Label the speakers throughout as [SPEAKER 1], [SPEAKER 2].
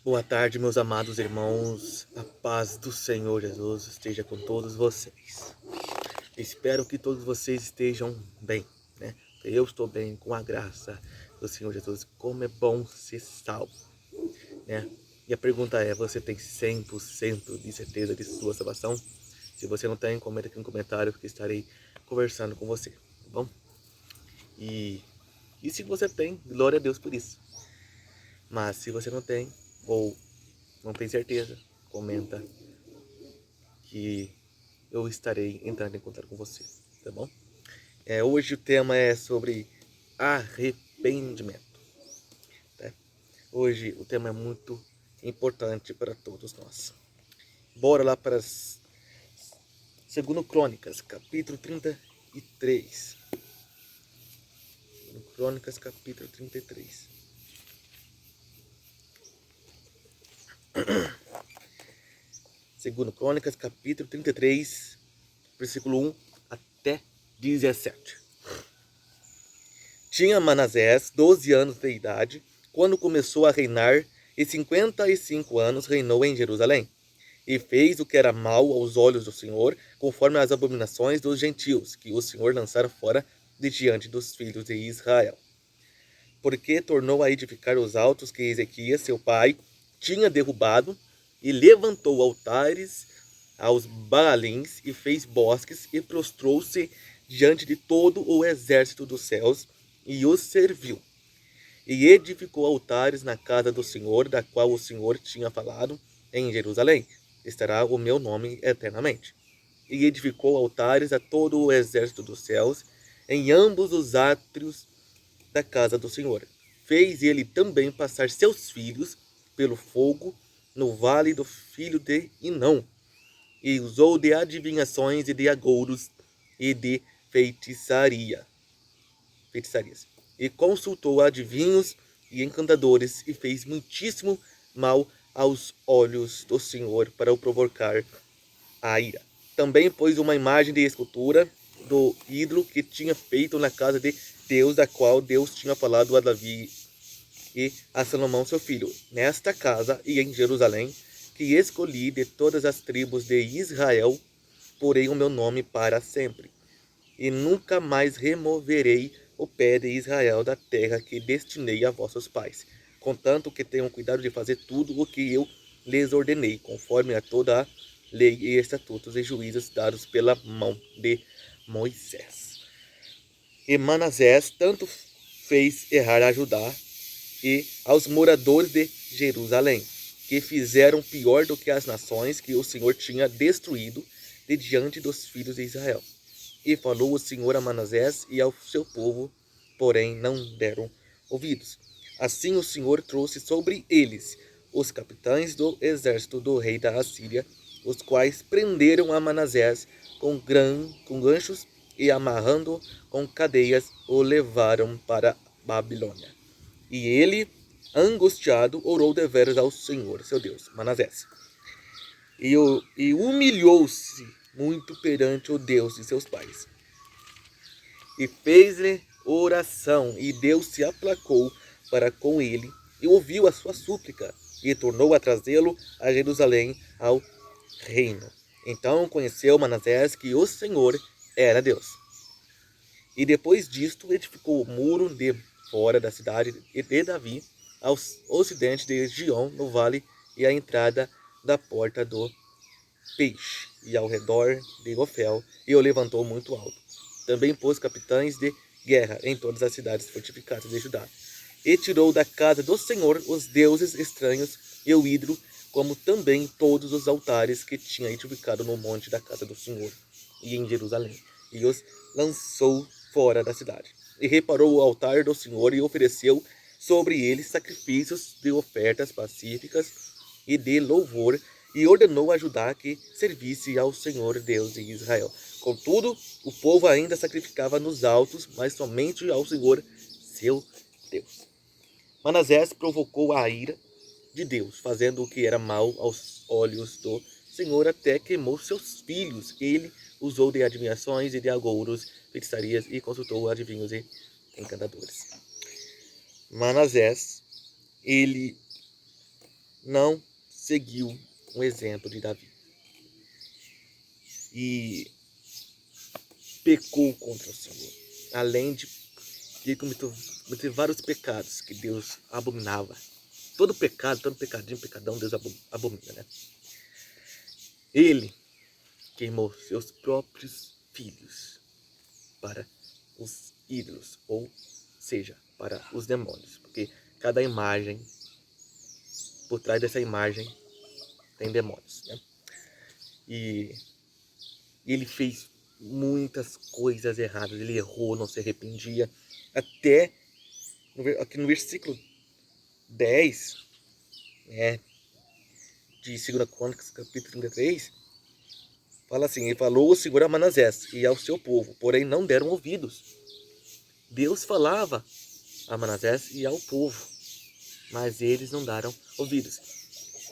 [SPEAKER 1] Boa tarde, meus amados irmãos. A paz do Senhor Jesus esteja com todos vocês. Espero que todos vocês estejam bem, né? Eu estou bem com a graça do Senhor Jesus. Como é bom ser salvo, né? E a pergunta é: você tem 100% de certeza de sua salvação? Se você não tem, comenta aqui no comentário que estarei conversando com você, tá bom? E se você tem, glória a Deus por isso. Mas se você não tem, ou não tem certeza, comenta que eu estarei entrando em contato com você, tá bom? Hoje o tema é sobre arrependimento, tá? Hoje o tema é muito importante para todos nós. Bora lá para segundo Crônicas, capítulo 33. Segundo Crônicas, capítulo 33. Segundo Crônicas, capítulo 33, versículo 1 até 17. Tinha Manassés 12 anos de idade quando começou a reinar, e 55 anos reinou em Jerusalém. E fez o que era mal aos olhos do Senhor, conforme as abominações dos gentios, que o Senhor lançara fora de diante dos filhos de Israel. Porque tornou a edificar os altos que Ezequias, seu pai, tinha derrubado, e levantou altares aos Baalins, e fez bosques, e prostrou-se diante de todo o exército dos céus, e os serviu. E edificou altares na casa do Senhor, da qual o Senhor tinha falado, em Jerusalém: estará o meu nome eternamente. E edificou altares a todo o exército dos céus, em ambos os átrios da casa do Senhor. Fez ele também passar seus filhos pelo fogo no vale do filho de Inão, e usou de adivinhações e de agouros e de feitiçarias, e consultou adivinhos e encantadores, e fez muitíssimo mal aos olhos do Senhor, para o provocar a ira. Também pôs uma imagem de escultura do ídolo que tinha feito na casa de Deus, da qual Deus tinha falado a Davi e a Salomão seu filho: nesta casa e em Jerusalém, que escolhi de todas as tribos de Israel, porei o meu nome para sempre, e nunca mais removerei o pé de Israel da terra que destinei a vossos pais, contanto que tenham cuidado de fazer tudo o que eu lhes ordenei, conforme a toda a lei e estatutos e juízos dados pela mão de Moisés. E Manassés tanto fez errar a Judá e aos moradores de Jerusalém, que fizeram pior do que as nações que o Senhor tinha destruído de diante dos filhos de Israel. E falou o Senhor a Manassés e ao seu povo, porém não deram ouvidos. Assim o Senhor trouxe sobre eles os capitães do exército do rei da Assíria, os quais prenderam a Manassés com ganchos, e amarrando com cadeias o levaram para Babilônia. E ele, angustiado, orou deveras ao Senhor, seu Deus, Manassés. E humilhou-se muito perante o Deus de seus pais. E fez-lhe oração, e Deus se aplacou para com ele, e ouviu a sua súplica, e tornou a trazê-lo a Jerusalém ao reino. Então conheceu Manassés que o Senhor era Deus. E depois disto edificou o muro de fora da cidade de Davi, ao ocidente de Gion, no vale, e a entrada da porta do Peixe, e ao redor de Ofel, e o levantou muito alto. Também pôs capitães de guerra em todas as cidades fortificadas de Judá. E tirou da casa do Senhor os deuses estranhos e o ídolo, como também todos os altares que tinha edificado no monte da casa do Senhor e em Jerusalém, e os lançou fora da cidade. E reparou o altar do Senhor e ofereceu sobre ele sacrifícios de ofertas pacíficas e de louvor, e ordenou a Judá que servisse ao Senhor Deus de Israel. Contudo, o povo ainda sacrificava nos altos, mas somente ao Senhor, seu Deus. Manassés provocou a ira de Deus, fazendo o que era mal aos olhos do Senhor, até queimou seus filhos. Ele usou de adivinhações e de agouros, feitiçarias, e consultou adivinhos e encantadores. Manassés, ele não seguiu o exemplo de Davi. E pecou contra o Senhor. Além de ele cometeu vários pecados que Deus abominava. Todo pecado, todo pecadinho, pecadão, Deus abomina, né? Ele queimou seus próprios filhos para os ídolos, ou seja, para os demônios. Porque cada imagem, por trás dessa imagem, tem demônios, né? E ele fez muitas coisas erradas. Ele errou, não se arrependia. Até aqui no versículo 10, né, de 2 Crônicas, capítulo 33, fala assim: ele falou o Senhor a Manassés e ao seu povo, porém não deram ouvidos. Deus falava a Manassés e ao povo, mas eles não deram ouvidos.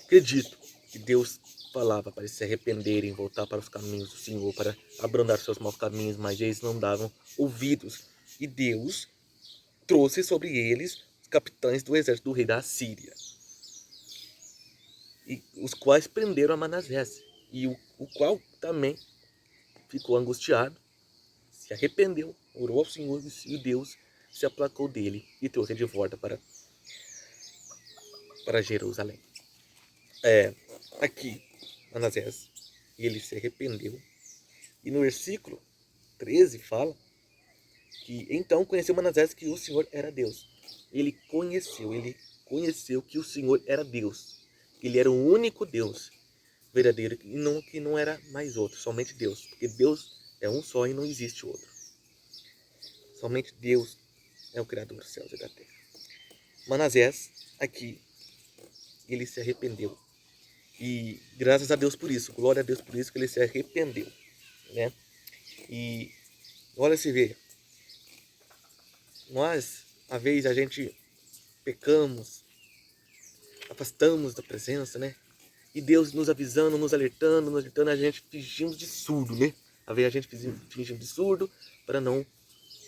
[SPEAKER 1] Acredito que Deus falava para eles se arrependerem, voltar para os caminhos do Senhor, para abrandar seus maus caminhos, mas eles não davam ouvidos. E Deus trouxe sobre eles os capitães do exército do rei da Síria, e os quais prenderam a Manassés, e o qual também ficou angustiado, se arrependeu, orou ao Senhor, e Deus se aplacou dele e trouxe de volta para Jerusalém. Aqui, Manassés, ele se arrependeu, e no versículo 13 fala que então conheceu Manassés que o Senhor era Deus. Ele conheceu que o Senhor era Deus. Ele era o único Deus verdadeiro, que não era mais outro, somente Deus. Porque Deus é um só e não existe outro. Somente Deus é o Criador dos céus e da terra. Manassés, aqui, ele se arrependeu. E graças a Deus por isso, glória a Deus por isso que ele se arrependeu, né? E olha, se vê, nós, às vezes, a gente pecamos, afastamos da presença, né? E Deus nos avisando, nos alertando, a gente fingimos de surdo, né? Às vezes a gente fingimos de surdo para não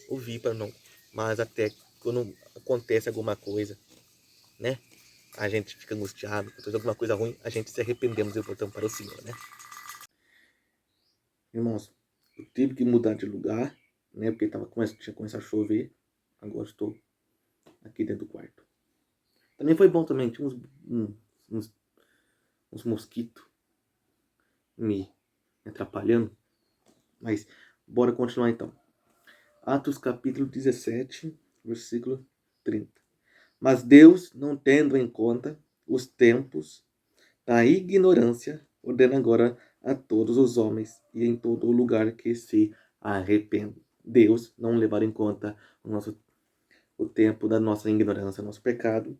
[SPEAKER 1] ouvir, para não. Mas até quando acontece alguma coisa, né? A gente fica angustiado, acontece alguma coisa ruim, a gente se arrependemos e voltamos para o Senhor, né? Irmãos, eu tive que mudar de lugar, né? Porque tinha começado a chover. Agora estou aqui dentro do quarto. Também foi bom também, tinha uns mosquitos me atrapalhando. Mas bora continuar então. Atos capítulo 17, versículo 30. Mas Deus, não tendo em conta os tempos da ignorância, ordena agora a todos os homens e em todo lugar que se arrependam. Deus não levar em conta o tempo da nossa ignorância, nosso pecado,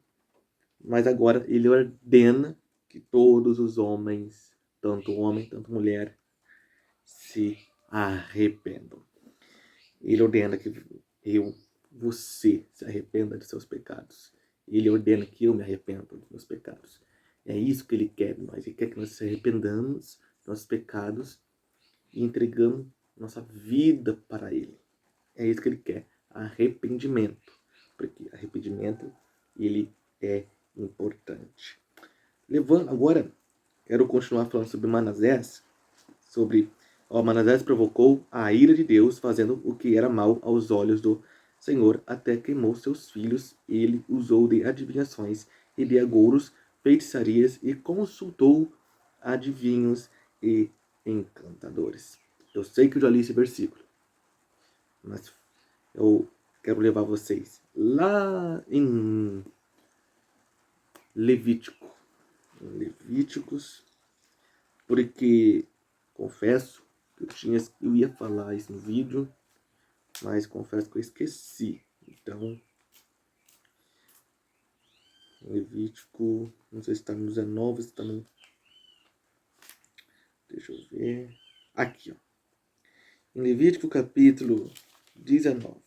[SPEAKER 1] mas agora ele ordena que todos os homens, tanto homem, tanto mulher, se arrependam. Ele ordena que você se arrependa de seus pecados. Ele ordena que eu me arrependa dos meus pecados. É isso que ele quer de nós. Ele quer que nós se arrependamos dos nossos pecados e entregamos nossa vida para ele. É isso que ele quer. Arrependimento. Porque arrependimento, ele é importante. Agora, quero continuar falando sobre Manassés, Manassés provocou a ira de Deus, fazendo o que era mal aos olhos do Senhor, até queimou seus filhos. Ele usou de adivinhações e de agouros, feitiçarias, e consultou adivinhos e encantadores. Eu sei que eu já li esse versículo, mas eu quero levar vocês lá em Levíticos, porque confesso eu ia falar isso no vídeo, mas confesso que eu esqueci. Então, Levítico, não sei se está no 19, se está no... Deixa eu ver. Aqui, ó. Em Levítico capítulo 19,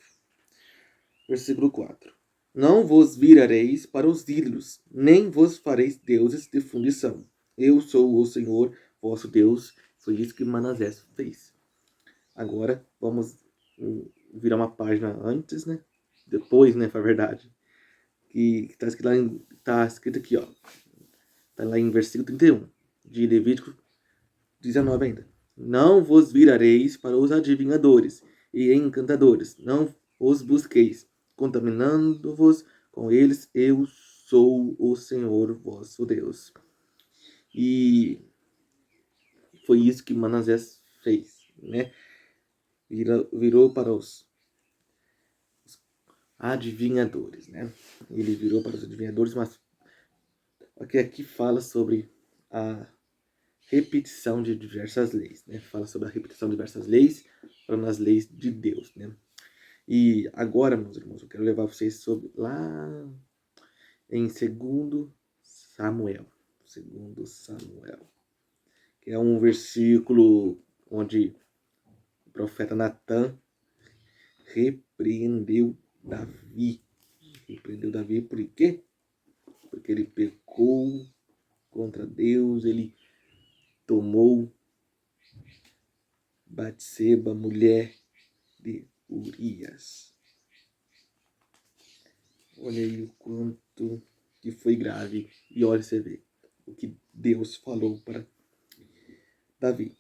[SPEAKER 1] versículo 4. Não vos virareis para os ídolos, nem vos fareis deuses de fundição. Eu sou o Senhor, vosso Deus. Foi isso que Manassés fez. Agora, vamos virar uma página antes, né? Depois, né, pra verdade. Que tá escrito aqui, ó. Está lá em versículo 31 de Levítico 19 ainda. Não vos virareis para os adivinhadores e encantadores. Não os busqueis, contaminando-vos com eles. Eu sou o Senhor vosso Deus. E foi isso que Manassés fez, né? Virou para os adivinhadores, né? Ele virou para os adivinhadores, mas aqui fala sobre a repetição de diversas leis, né? Fala sobre a repetição de diversas leis para nas leis de Deus, né? E agora, meus irmãos, eu quero levar vocês sobre lá em 2 Samuel. 2 Samuel. Que é um versículo onde o profeta Natã repreendeu Davi. Repreendeu Davi por quê? Porque ele pecou contra Deus, ele tomou Batseba, mulher de Urias. Olha aí o quanto que foi grave. E olha, você vê o que Deus falou para Davi.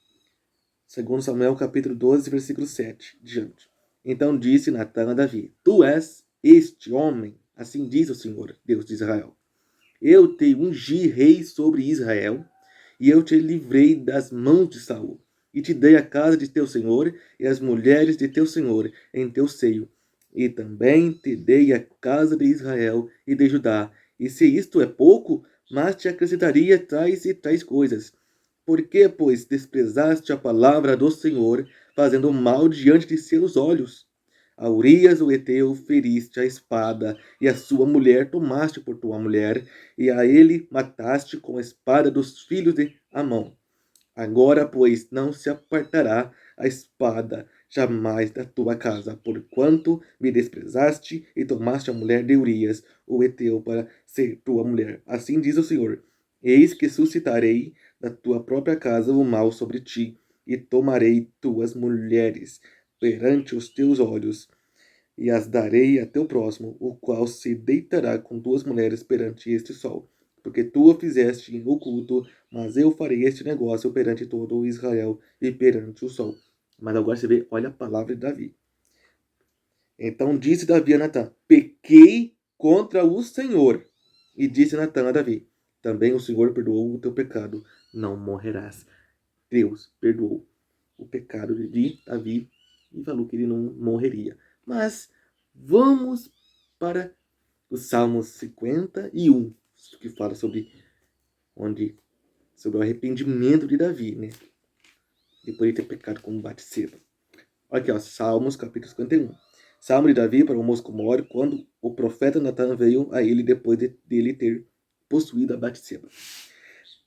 [SPEAKER 1] 2 Samuel capítulo 12, versículo 7 diante. Então disse Natã a Davi: Tu és este homem, assim diz o Senhor, Deus de Israel. Eu te ungi rei sobre Israel, e eu te livrei das mãos de Saul, e te dei a casa de teu senhor e as mulheres de teu senhor em teu seio. E também te dei a casa de Israel e de Judá. E se isto é pouco, mas te acrescentaria tais e tais coisas. Por que, pois, desprezaste a palavra do Senhor, fazendo mal diante de seus olhos? A Urias o Eteu feriste a espada, e a sua mulher tomaste por tua mulher, e a ele mataste com a espada dos filhos de Amon. Agora, pois, não se apartará a espada jamais da tua casa, porquanto me desprezaste e tomaste a mulher de Urias, o Eteu, para ser tua mulher. Assim diz o Senhor: Eis que suscitarei da tua própria casa o mal sobre ti, e tomarei tuas mulheres perante os teus olhos, e as darei a teu próximo, o qual se deitará com duas mulheres perante este sol. Porque tu o fizeste em oculto, mas eu farei este negócio perante todo o Israel e perante o sol. Mas agora você vê, olha a palavra de Davi. Então disse Davi a Natã: Pequei contra o Senhor. E disse Natã a Davi: Também o Senhor perdoou o teu pecado, não morrerás. Deus perdoou o pecado de Davi e falou que ele não morreria. Mas vamos para o Salmo 51, que fala sobre o arrependimento de Davi, né? Depois de ter pecado com Batseba. Olha aqui, ó, Salmos capítulo 51. Salmo de Davi para o moço mor, quando o profeta Natã veio a ele depois dele ter possuído a Batseba.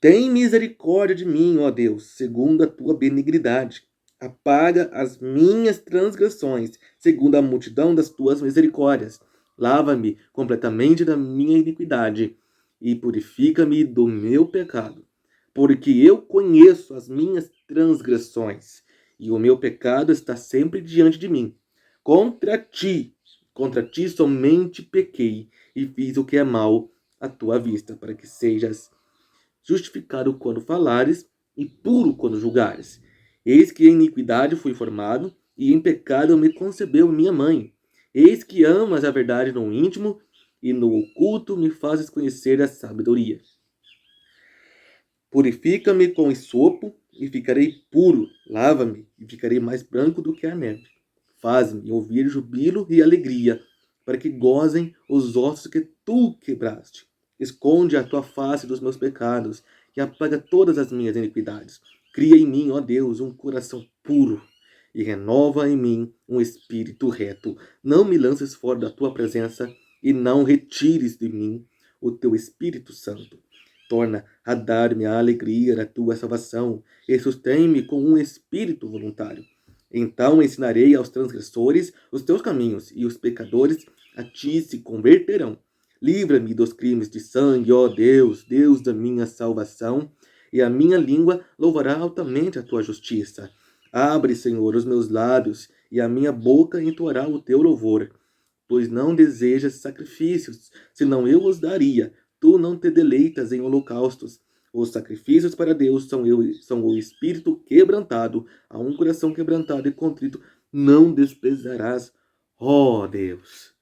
[SPEAKER 1] Tem misericórdia de mim, ó Deus, segundo a tua benignidade. Apaga as minhas transgressões, segundo a multidão das tuas misericórdias. Lava-me completamente da minha iniquidade e purifica-me do meu pecado. Porque eu conheço as minhas transgressões e o meu pecado está sempre diante de mim. Contra ti somente pequei e fiz o que é mal à tua vista, para que sejas justificado quando falares e puro quando julgares. Eis que em iniquidade fui formado, e em pecado me concebeu minha mãe. Eis que amas a verdade no íntimo, e no oculto me fazes conhecer a sabedoria. Purifica-me com esopo, e ficarei puro. Lava-me, e ficarei mais branco do que a neve. Faz-me ouvir jubilo e alegria, para que gozem os ossos que tu quebraste. Esconde a tua face dos meus pecados e apaga todas as minhas iniquidades. Cria em mim, ó Deus, um coração puro e renova em mim um espírito reto. Não me lances fora da tua presença e não retires de mim o teu Espírito Santo. Torna a dar-me a alegria da tua salvação e sustém-me com um espírito voluntário. Então ensinarei aos transgressores os teus caminhos, e os pecadores a ti se converterão. Livra-me dos crimes de sangue, ó Deus, Deus da minha salvação, e a minha língua louvará altamente a tua justiça. Abre, Senhor, os meus lábios, e a minha boca entoará o teu louvor. Pois não desejas sacrifícios, senão eu os daria. tu não te deleitas em holocaustos. Os sacrifícios para Deus são o espírito quebrantado, a um coração quebrantado e contrito não desprezarás, ó Deus.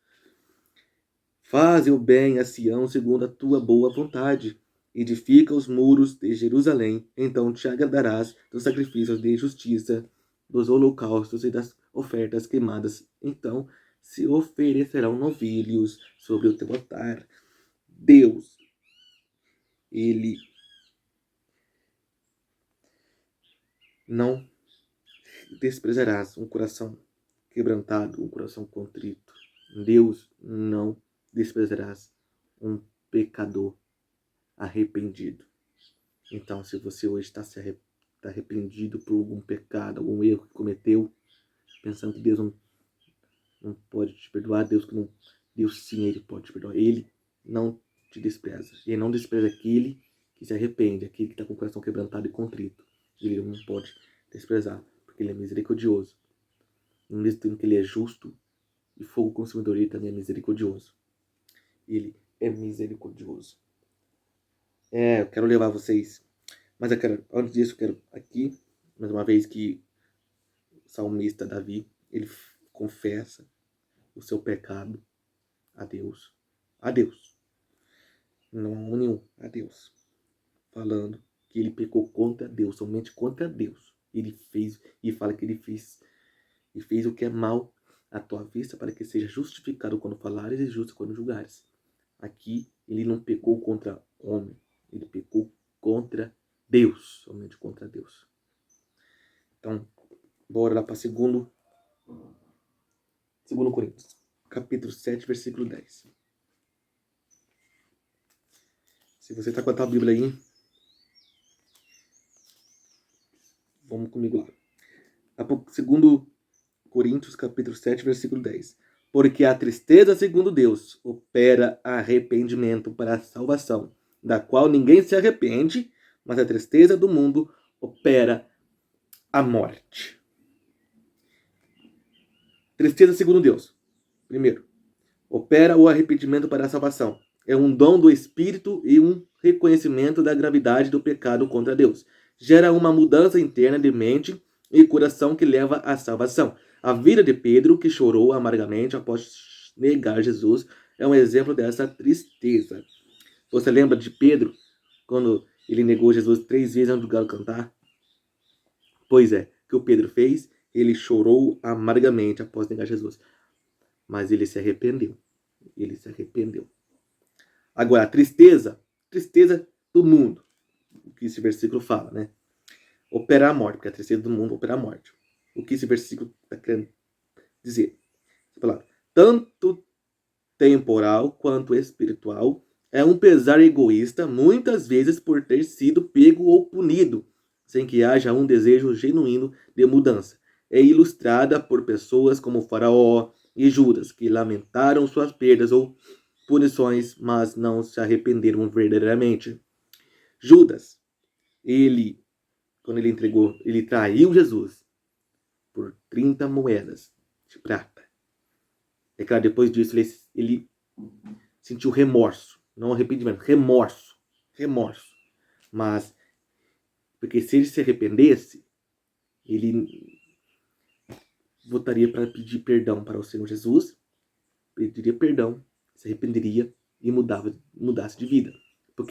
[SPEAKER 1] Faze o bem a Sião segundo a tua boa vontade. Edifica os muros de Jerusalém, então te agradarás dos sacrifícios de justiça, dos holocaustos e das ofertas queimadas. Então se oferecerão novilhos sobre o teu altar. Deus, Ele não desprezarás um coração quebrantado, um coração contrito. Deus não desprezarás um pecador arrependido. Então, se você hoje está arrependido por algum pecado, algum erro que cometeu, pensando que Deus não pode te perdoar, Deus sim, Ele pode te perdoar. Ele não te despreza. Ele não despreza aquele que se arrepende, aquele que está com o coração quebrantado e contrito. Ele não pode desprezar, porque Ele é misericordioso. Ao mesmo tempo que Ele é justo e fogo consumidor, Ele também é misericordioso. Ele é misericordioso. Eu quero levar vocês, mas antes disso, eu quero aqui, mais uma vez, que o salmista Davi, ele confessa o seu pecado a Deus. A Deus. Não a nenhum, a Deus. Falando que ele pecou contra Deus, somente contra Deus. Ele fez, e fala que ele fez o que é mal à tua vista, para que seja justificado quando falares e justo quando julgares. Aqui, ele não pecou contra homem, ele pecou contra Deus, somente contra Deus. Então, bora lá para 2 Coríntios, capítulo 7, versículo 10. Se você está com a tua Bíblia aí, vamos comigo lá. 2 Coríntios, capítulo 7, versículo 10. Porque a tristeza, segundo Deus, opera arrependimento para a salvação, da qual ninguém se arrepende, mas a tristeza do mundo opera a morte. Tristeza segundo Deus. Primeiro, opera o arrependimento para a salvação. É um dom do Espírito e um reconhecimento da gravidade do pecado contra Deus. Gera uma mudança interna de mente e coração que leva à salvação. A vida de Pedro, que chorou amargamente após negar Jesus, é um exemplo dessa tristeza. Você lembra de Pedro, quando ele negou Jesus 3 vezes antes do galo cantar? Pois é, o que o Pedro fez? Ele chorou amargamente após negar Jesus. Mas ele se arrependeu. Ele se arrependeu. Agora, a tristeza do mundo. O que esse versículo fala, né? Opera a morte, porque a tristeza do mundo opera a morte. O que esse versículo está querendo dizer? Tanto temporal quanto espiritual, é um pesar egoísta, muitas vezes por ter sido pego ou punido, sem que haja um desejo genuíno de mudança. É ilustrada por pessoas como Faraó e Judas, que lamentaram suas perdas ou punições, mas não se arrependeram verdadeiramente. Judas, quando ele traiu Jesus por 30 moedas de prata. É claro, depois disso ele sentiu remorso, não arrependimento, remorso. Mas, porque se ele se arrependesse, ele voltaria para pedir perdão para o Senhor Jesus, pediria perdão, se arrependeria e mudasse de vida.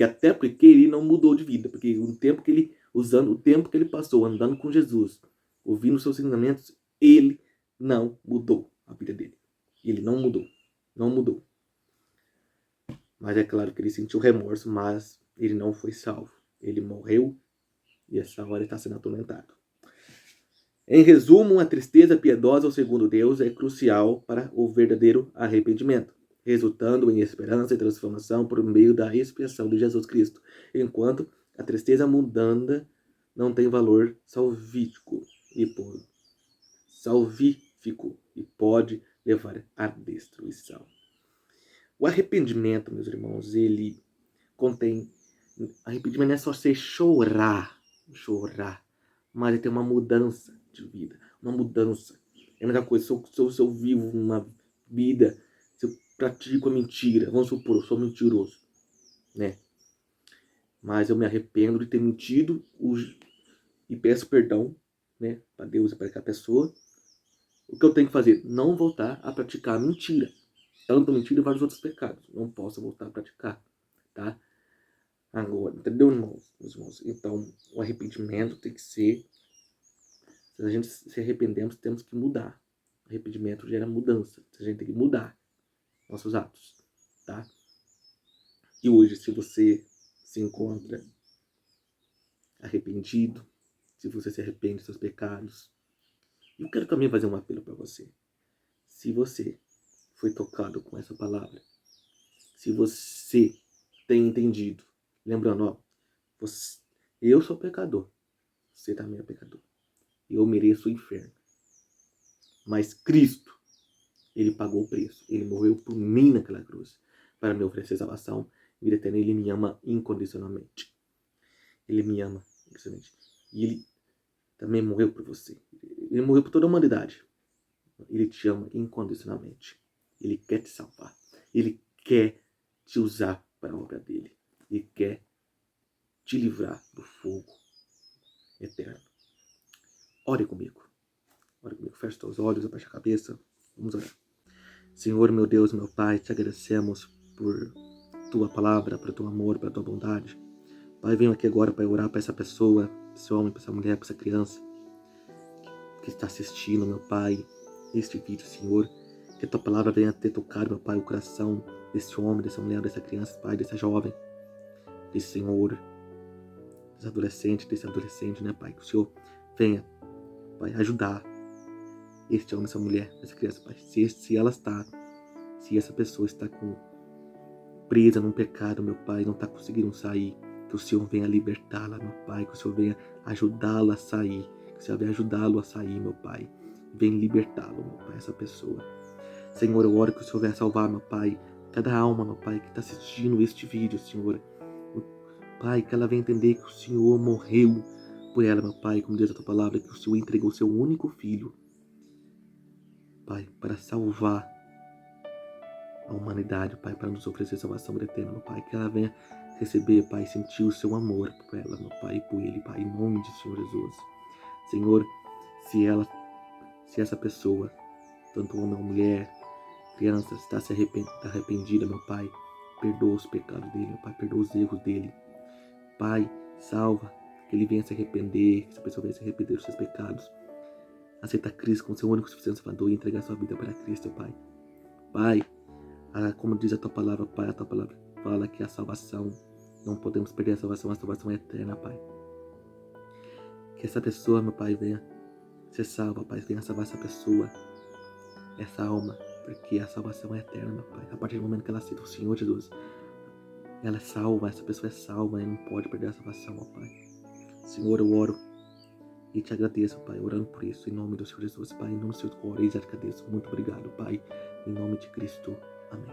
[SPEAKER 1] Até porque ele não mudou de vida, porque o tempo que ele passou andando com Jesus, ouvindo seus ensinamentos, ele não mudou a vida dele. Ele não mudou. Mas é claro que ele sentiu remorso, mas ele não foi salvo. Ele morreu e essa hora está sendo atormentado. Em resumo, a tristeza piedosa ao segundo Deus é crucial para o verdadeiro arrependimento, resultando em esperança e transformação por meio da expiação de Jesus Cristo, enquanto a tristeza mundana não tem valor salvífico e pode levar à destruição. O arrependimento, meus irmãos, ele contém... Arrependimento não é só você chorar, mas ele tem uma mudança de vida, uma mudança. É a mesma coisa, se eu vivo uma vida, se eu pratico a mentira, vamos supor, eu sou mentiroso. né? Mas eu me arrependo de ter mentido e peço perdão, né, para Deus e para aquela pessoa. O que eu tenho que fazer? Não voltar a praticar mentira. Tanto mentira e vários outros pecados. Não posso voltar a praticar, tá? Agora, entendeu, irmãos? Irmãos? Então, o arrependimento tem que ser... Se a gente se arrependemos, temos que mudar. Arrependimento gera mudança. A gente tem que mudar nossos atos, tá? E hoje, se você se encontra arrependido, se você se arrepende dos seus pecados, eu quero também fazer um apelo para você. Se você foi tocado com essa palavra, se você tem entendido, lembrando, ó, eu sou pecador, você também é pecador, eu mereço o inferno, mas Cristo, ele pagou o preço, ele morreu por mim naquela cruz, para me oferecer salvação, vida eterna. Ele me ama incondicionalmente, ele me ama incondicionalmente, e ele também morreu por você, ele morreu por toda a humanidade, ele te ama incondicionalmente, ele quer te salvar, ele quer te usar para a obra dele, ele quer te livrar do fogo eterno. Ore comigo, feche os olhos, abaixa a cabeça, vamos orar. Senhor, meu Deus, meu Pai, te agradecemos por tua palavra, por teu amor, pela tua bondade. Pai, venho aqui agora para orar para essa pessoa, para esse homem, para essa mulher, para essa criança que está assistindo, meu Pai, este vídeo, Senhor. Que a tua palavra venha ter tocado, meu Pai, o coração desse homem, dessa mulher, dessa criança, Pai, dessa jovem, desse Senhor, desse adolescente, né, Pai? Que o Senhor venha, Pai, ajudar este homem, essa mulher, essa criança, Pai. Se essa pessoa está presa num pecado, meu Pai, não está conseguindo sair, que o Senhor venha libertá-la, meu Pai, que o Senhor venha ajudá-la a sair, que o Senhor venha ajudá-lo a sair, meu Pai. Venha libertá-lo, meu Pai, essa pessoa. Senhor, eu oro que o Senhor venha salvar, meu Pai, cada alma, meu Pai, que está assistindo este vídeo, Senhor. Pai, que ela venha entender que o Senhor morreu por ela, meu Pai, como diz a tua palavra, que o Senhor entregou o seu único filho, Pai, para salvar a humanidade, Pai, para nos oferecer salvação eterna, meu Pai, que ela venha receber, Pai, sentir o seu amor por ela, meu Pai, e por ele, Pai, em nome de Senhor Jesus. Senhor, se essa pessoa, tanto homem ou mulher, criança, está arrependida, meu Pai, perdoa os pecados dele, meu Pai, perdoa os erros dele. Pai, salva, que ele venha se arrepender, que essa pessoa venha se arrepender dos seus pecados. Aceita Cristo como seu único suficiente Salvador e entregar sua vida para Cristo, Pai. Pai, como diz a tua palavra, Pai, a tua palavra fala que a salvação, não podemos perder a salvação é eterna, Pai. Que essa pessoa, meu Pai, venha ser salva, Pai, venha salvar essa pessoa, essa alma, porque a salvação é eterna, meu Pai. A partir do momento que ela aceita o Senhor Jesus, ela é salva, essa pessoa é salva e não pode perder a salvação, meu Pai. Senhor, eu oro e te agradeço, Pai, orando por isso, em nome do Senhor Jesus, Pai, em nome do Senhor, eu oro e te agradeço. Muito obrigado, Pai, em nome de Cristo. Amém.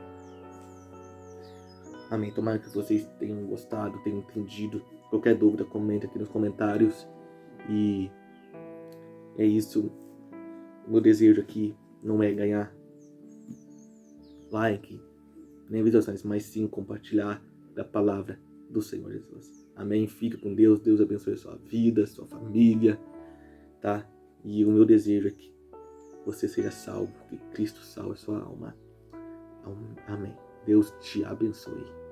[SPEAKER 1] Amém. Tomara que vocês tenham gostado, tenham entendido. Qualquer dúvida, comenta aqui nos comentários. E é isso. O meu desejo aqui não é ganhar like, nem visualizações, mas sim compartilhar da palavra do Senhor Jesus. Amém. Fica com Deus. Deus abençoe a sua vida, sua família, tá? E o meu desejo é que você seja salvo, que Cristo salve a sua alma. Amém. Deus te abençoe.